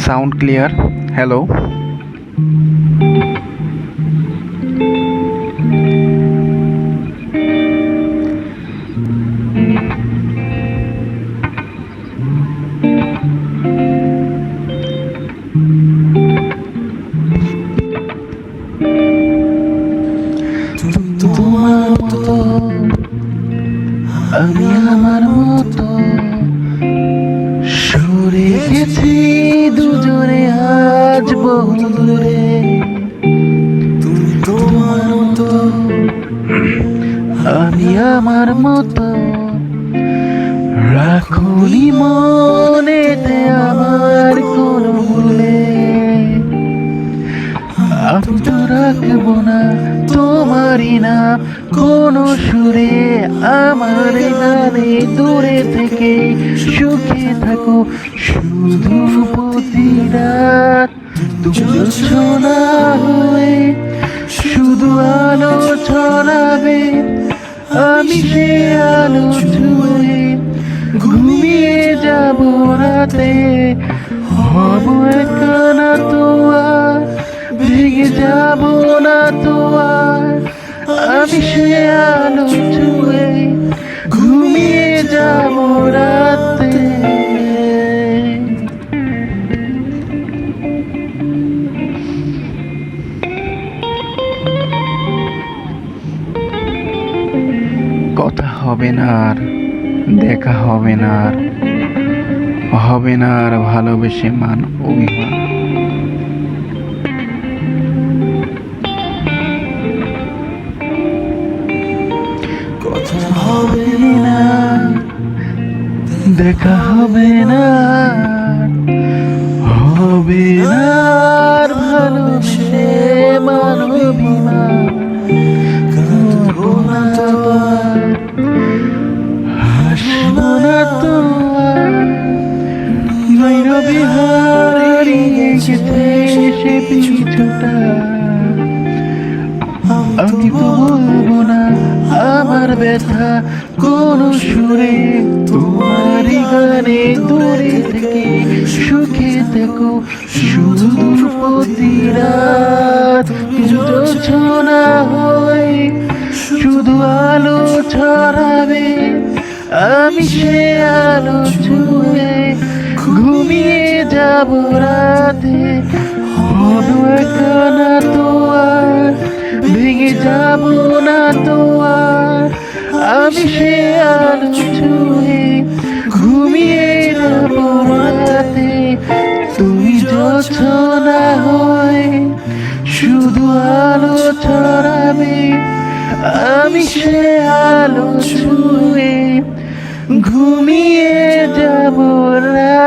Sound clear? Hello? তোমার মতো আমি আমার মতো সরে গেছি দুজনে আজ বহু দূরে। তুমি তোমার মতো আমি আমার মতো রাখুনি মনেতে আমার কোনো ভুলে। আমি তো রাখবো না তোমারই নাম কোনো সুরে। আমার গানে দূরে থেকে সুখে থাকো শুধু প্রতি রাত। জোছনা হয়ে শুধু আলো ছড়াবে, আমি সে আলো ছুঁয়ে ঘুমিয়ে যাব রাতে। হব একা না তো আর ভেঙে যাব না তো আর, আমি সে আলো ছুঁয়ে ঘুমিয়ে যাব রাতে। কথা হবে না আর, দেখা হবে না আর, হবে না আর ভালোবেসে মান অভিমান। কথা হবে না, দেখা হবে না, হবে না আর ভালোবেসে মান অভিমান। কাঁদবো না তো আর, হাসবো না তো আর, হারিয়ে গেছে সে পিছুটা। আমি তো বলবো না আমার ব্যথা কোনো সুরে। তোমারই গানে দূরে থেকে সুখে থেকো শুধু প্রতি রাত। জোছনা হয়ে শুধু আলো ছড়াবে, আমি সে আলো ছুঁয়ে ঘুমিয়ে যাব রাতে। হব একা না তো আর, ভেঙে যাব না তো আর, আমি সে আলো ছুঁয়ে ঘুমিয়ে যাব রাতে। তুমি জোছনা হয়ে শুধু আলো ছড়াবে, আমি সে আলো ছুঁয়ে ঘুমিয়ে যাব রাতে।